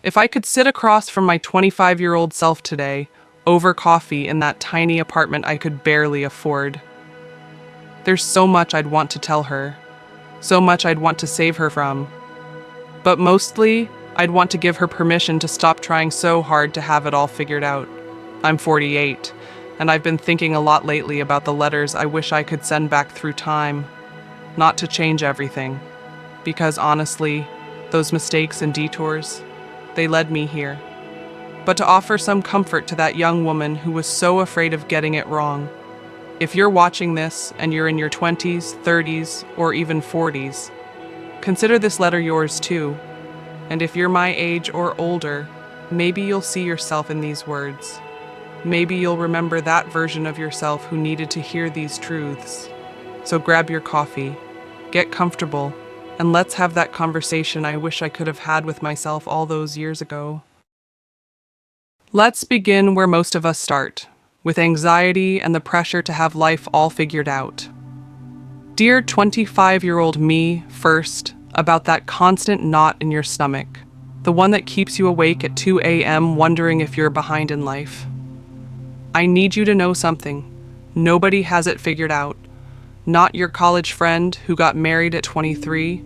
If I could sit across from my 25-year-old self today, over coffee in that tiny apartment I could barely afford, there's so much I'd want to tell her, so much I'd want to save her from. But mostly, I'd want to give her permission to stop trying so hard to have it all figured out. I'm 48, and I've been thinking a lot lately about the letters I wish I could send back through time, not to change everything, because honestly, those mistakes and detours, they led me here. But to offer some comfort to that young woman who was so afraid of getting it wrong. If you're watching this and you're in your 20s, 30s, or even 40s, consider this letter yours too. And if you're my age or older, maybe you'll see yourself in these words. Maybe you'll remember that version of yourself who needed to hear these truths. So grab your coffee, get comfortable, and let's have that conversation I wish I could have had with myself all those years ago. Let's begin where most of us start, with anxiety and the pressure to have life all figured out. Dear 25-year-old me, first, about that constant knot in your stomach, the one that keeps you awake at 2 a.m. wondering if you're behind in life. I need you to know something. Nobody has it figured out. Not your college friend who got married at 23,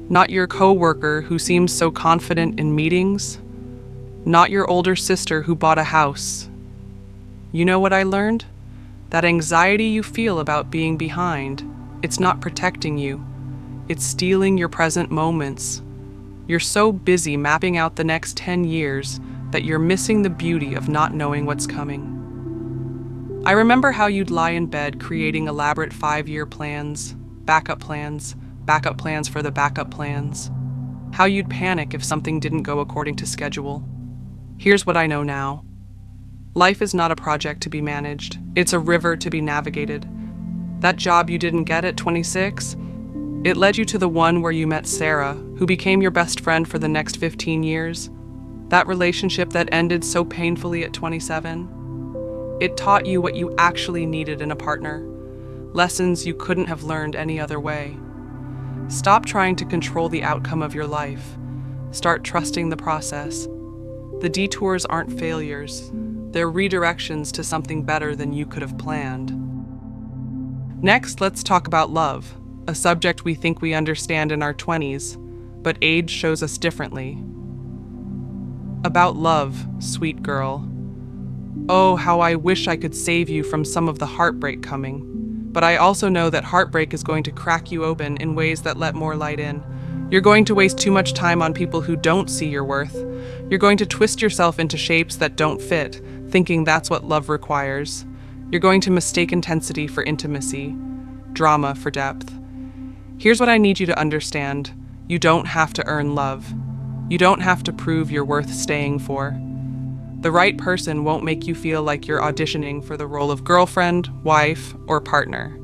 not your coworker who seems so confident in meetings, not your older sister who bought a house. You know what I learned? That anxiety you feel about being behind, it's not protecting you. It's stealing your present moments. You're so busy mapping out the next 10 years that you're missing the beauty of not knowing what's coming. I remember how you'd lie in bed creating elaborate 5-year plans, backup plans for the backup plans. How you'd panic if something didn't go according to schedule. Here's what I know now. Life is not a project to be managed. It's a river to be navigated. That job you didn't get at 26, it led you to the one where you met Sarah, who became your best friend for the next 15 years. That relationship that ended so painfully at 27. It taught you what you actually needed in a partner. Lessons you couldn't have learned any other way. Stop trying to control the outcome of your life. Start trusting the process. The detours aren't failures. They're redirections to something better than you could have planned. Next, let's talk about love, a subject we think we understand in our 20s, but age shows us differently. About love, sweet girl. Oh, how I wish I could save you from some of the heartbreak coming. But I also know that heartbreak is going to crack you open in ways that let more light in. You're going to waste too much time on people who don't see your worth. You're going to twist yourself into shapes that don't fit, thinking that's what love requires. You're going to mistake intensity for intimacy, drama for depth. Here's what I need you to understand. You don't have to earn love. You don't have to prove you're worth staying for. The right person won't make you feel like you're auditioning for the role of girlfriend, wife, or partner.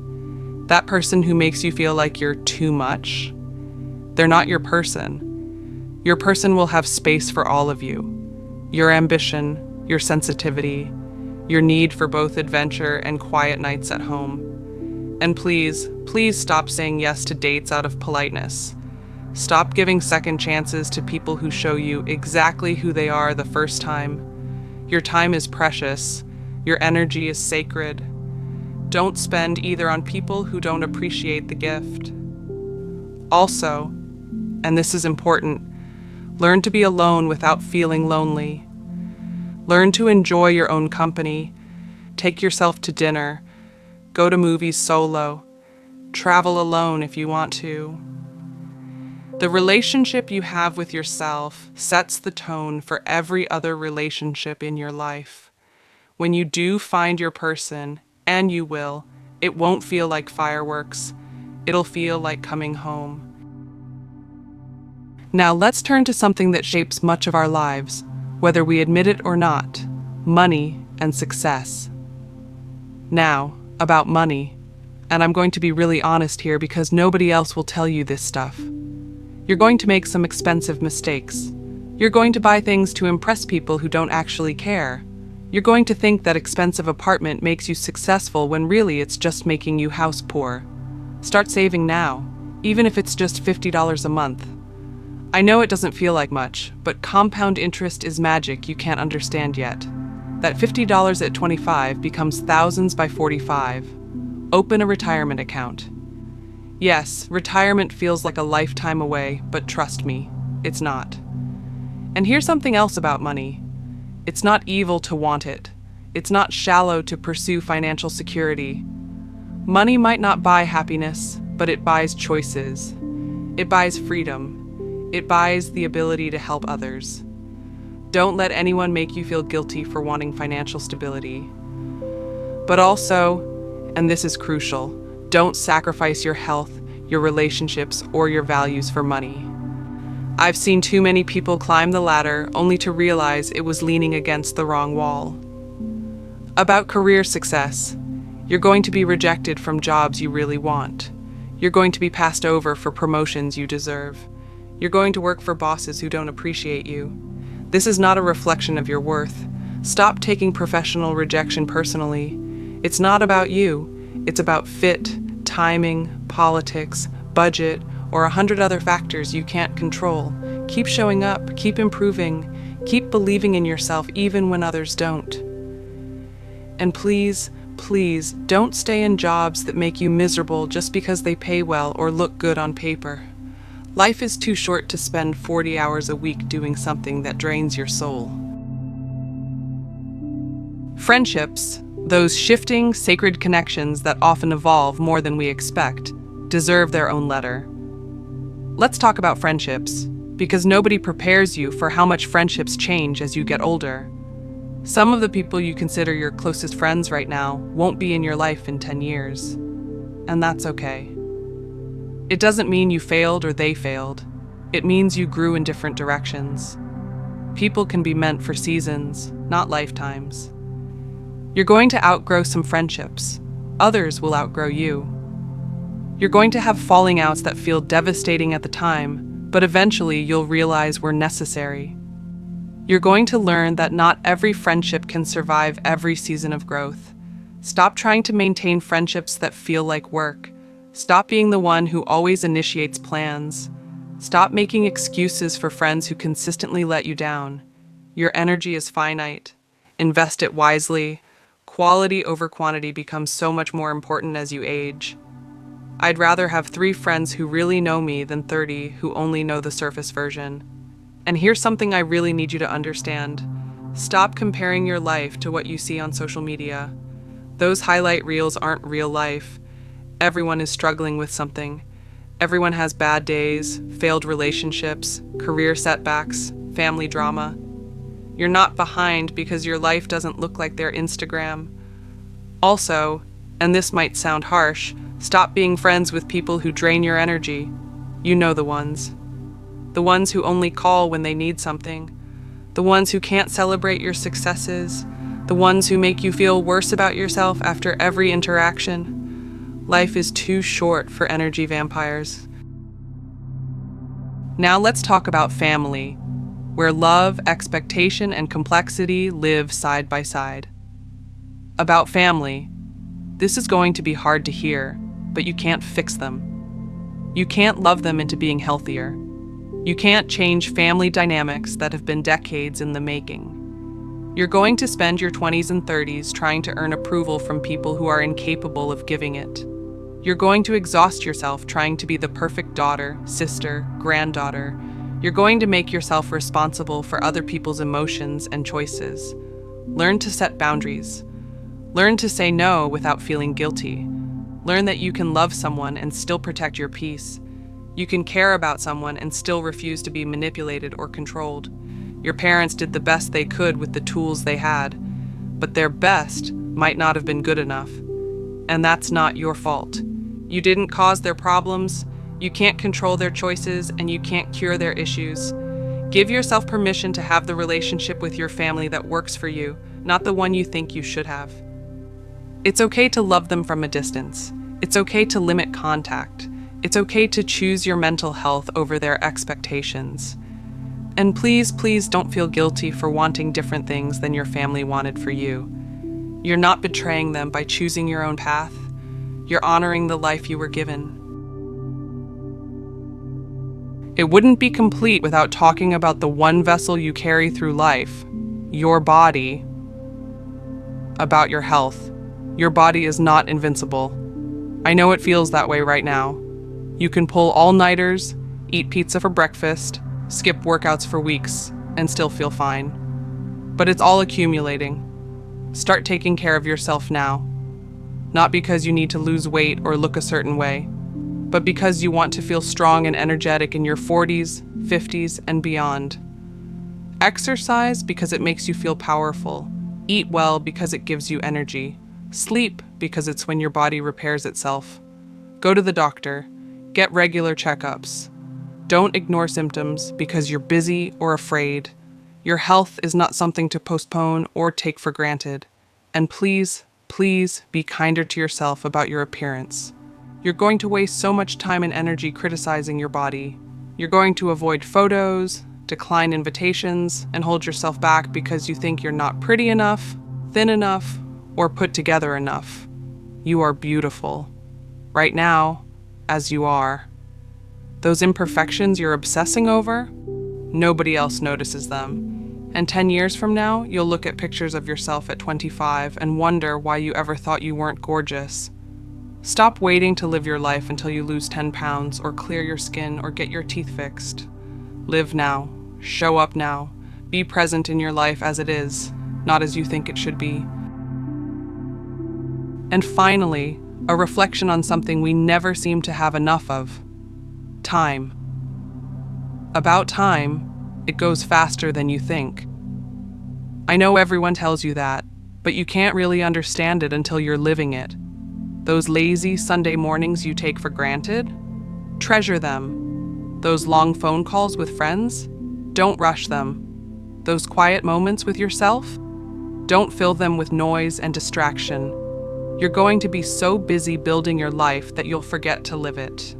That person who makes you feel like you're too much, they're not your person. Your person will have space for all of you. Your ambition, your sensitivity, your need for both adventure and quiet nights at home. And please, please stop saying yes to dates out of politeness. Stop giving second chances to people who show you exactly who they are the first time. Your time is precious. Your energy is sacred. Don't spend either on people who don't appreciate the gift. Also, and this is important, learn to be alone without feeling lonely. Learn to enjoy your own company. Take yourself to dinner. Go to movies solo. Travel alone if you want to. The relationship you have with yourself sets the tone for every other relationship in your life. When you do find your person, and you will, it won't feel like fireworks. It'll feel like coming home. Now let's turn to something that shapes much of our lives, whether we admit it or not: money and success. Now, about money, and I'm going to be really honest here because nobody else will tell you this stuff. You're going to make some expensive mistakes. You're going to buy things to impress people who don't actually care. You're going to think that expensive apartment makes you successful when really it's just making you house poor. Start saving now, even if it's just $50 a month. I know it doesn't feel like much, but compound interest is magic you can't understand yet. That $50 at 25 becomes thousands by 45. Open a retirement account. Yes, retirement feels like a lifetime away, but trust me, it's not. And here's something else about money. It's not evil to want it. It's not shallow to pursue financial security. Money might not buy happiness, but it buys choices. It buys freedom. It buys the ability to help others. Don't let anyone make you feel guilty for wanting financial stability. But also, and this is crucial, don't sacrifice your health, your relationships, or your values for money. I've seen too many people climb the ladder only to realize it was leaning against the wrong wall. About career success, you're going to be rejected from jobs you really want. You're going to be passed over for promotions you deserve. You're going to work for bosses who don't appreciate you. This is not a reflection of your worth. Stop taking professional rejection personally. It's not about you. It's about fit, timing, politics, budget, or 100 other factors you can't control. Keep showing up, keep improving, keep believing in yourself even when others don't. And please, please don't stay in jobs that make you miserable just because they pay well or look good on paper. Life is too short to spend 40 hours a week doing something that drains your soul. Friendships, those shifting, sacred connections that often evolve more than we expect, deserve their own letter. Let's talk about friendships, because nobody prepares you for how much friendships change as you get older. Some of the people you consider your closest friends right now won't be in your life in 10 years. And that's okay. It doesn't mean you failed or they failed. It means you grew in different directions. People can be meant for seasons, not lifetimes. You're going to outgrow some friendships. Others will outgrow you. You're going to have falling outs that feel devastating at the time, but eventually you'll realize we're necessary. You're going to learn that not every friendship can survive every season of growth. Stop trying to maintain friendships that feel like work. Stop being the one who always initiates plans. Stop making excuses for friends who consistently let you down. Your energy is finite. Invest it wisely. Quality over quantity becomes so much more important as you age. I'd rather have 3 friends who really know me than 30 who only know the surface version. And here's something I really need you to understand. Stop comparing your life to what you see on social media. Those highlight reels aren't real life. Everyone is struggling with something. Everyone has bad days, failed relationships, career setbacks, family drama. You're not behind because your life doesn't look like their Instagram. Also, and this might sound harsh, stop being friends with people who drain your energy. You know the ones. The ones who only call when they need something. The ones who can't celebrate your successes. The ones who make you feel worse about yourself after every interaction. Life is too short for energy vampires. Now let's talk about family, where love, expectation, and complexity live side by side. About family, this is going to be hard to hear, but you can't fix them. You can't love them into being healthier. You can't change family dynamics that have been decades in the making. You're going to spend your 20s and 30s trying to earn approval from people who are incapable of giving it. You're going to exhaust yourself trying to be the perfect daughter, sister, granddaughter. You're going to make yourself responsible for other people's emotions and choices. Learn to set boundaries. Learn to say no without feeling guilty. Learn that you can love someone and still protect your peace. You can care about someone and still refuse to be manipulated or controlled. Your parents did the best they could with the tools they had, but their best might not have been good enough. And that's not your fault. You didn't cause their problems, you can't control their choices, and you can't cure their issues. Give yourself permission to have the relationship with your family that works for you, not the one you think you should have. It's okay to love them from a distance. It's okay to limit contact. It's okay to choose your mental health over their expectations. And please, please don't feel guilty for wanting different things than your family wanted for you. You're not betraying them by choosing your own path. You're honoring the life you were given. It wouldn't be complete without talking about the one vessel you carry through life, your body, about your health. Your body is not invincible. I know it feels that way right now. You can pull all-nighters, eat pizza for breakfast, skip workouts for weeks, and still feel fine. But it's all accumulating. Start taking care of yourself now. Not because you need to lose weight or look a certain way, but because you want to feel strong and energetic in your 40s, 50s, and beyond. Exercise because it makes you feel powerful. Eat well because it gives you energy. Sleep because it's when your body repairs itself. Go to the doctor. Get regular checkups. Don't ignore symptoms because you're busy or afraid. Your health is not something to postpone or take for granted. And please, please be kinder to yourself about your appearance. You're going to waste so much time and energy criticizing your body. You're going to avoid photos, decline invitations, and hold yourself back because you think you're not pretty enough, thin enough, or put together enough. You are beautiful. Right now, as you are. Those imperfections you're obsessing over, nobody else notices them. And 10 years from now, you'll look at pictures of yourself at 25 and wonder why you ever thought you weren't gorgeous. Stop waiting to live your life until you lose 10 pounds or clear your skin or get your teeth fixed. Live now. Show up now. Be present in your life as it is, not as you think it should be. And finally, a reflection on something we never seem to have enough of. Time. About time, it goes faster than you think. I know everyone tells you that, but you can't really understand it until you're living it. Those lazy Sunday mornings you take for granted? Treasure them. Those long phone calls with friends? Don't rush them. Those quiet moments with yourself? Don't fill them with noise and distraction. You're going to be so busy building your life that you'll forget to live it.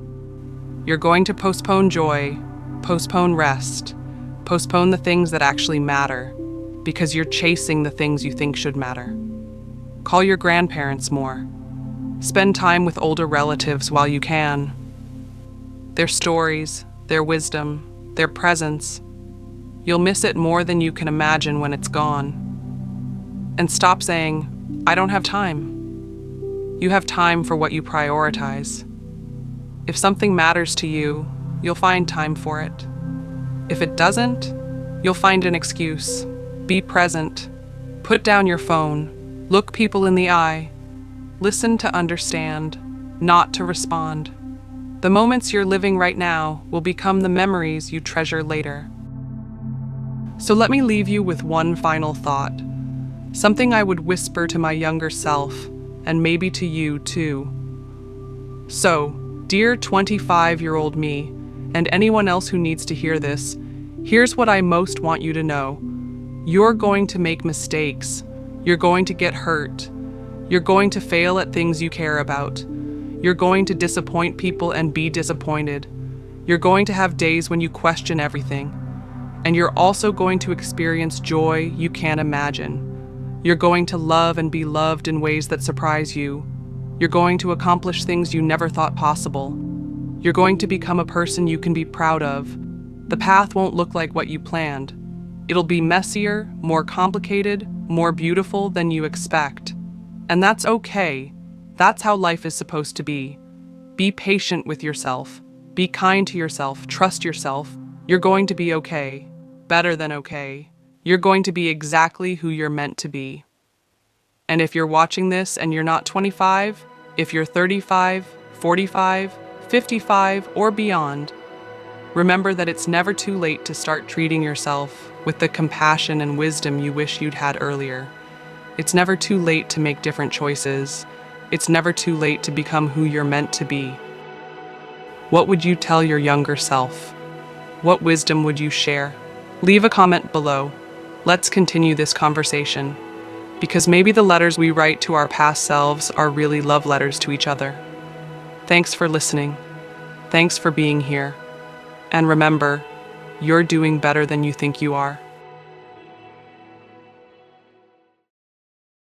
You're going to postpone joy, postpone rest, postpone the things that actually matter, because you're chasing the things you think should matter. Call your grandparents more. Spend time with older relatives while you can. Their stories, their wisdom, their presence. You'll miss it more than you can imagine when it's gone. And stop saying, I don't have time. You have time for what you prioritize. If something matters to you, you'll find time for it. If it doesn't, you'll find an excuse. Be present. Put down your phone. Look people in the eye. Listen to understand, not to respond. The moments you're living right now will become the memories you treasure later. So let me leave you with one final thought. Something I would whisper to my younger self, and maybe to you too. So, dear 25-year-old me, and anyone else who needs to hear this, here's what I most want you to know. You're going to make mistakes. You're going to get hurt. You're going to fail at things you care about. You're going to disappoint people and be disappointed. You're going to have days when you question everything. And you're also going to experience joy you can't imagine. You're going to love and be loved in ways that surprise you. You're going to accomplish things you never thought possible. You're going to become a person you can be proud of. The path won't look like what you planned. It'll be messier, more complicated, more beautiful than you expect. And that's okay. That's how life is supposed to be. Be patient with yourself. Be kind to yourself. Trust yourself. You're going to be okay. Better than okay. You're going to be exactly who you're meant to be. And if you're watching this and you're not 25, if you're 35, 45, 55, or beyond, remember that it's never too late to start treating yourself with the compassion and wisdom you wish you'd had earlier. It's never too late to make different choices. It's never too late to become who you're meant to be. What would you tell your younger self? What wisdom would you share? Leave a comment below. Let's continue this conversation, because maybe the letters we write to our past selves are really love letters to each other. Thanks for listening. Thanks for being here. And remember, you're doing better than you think you are.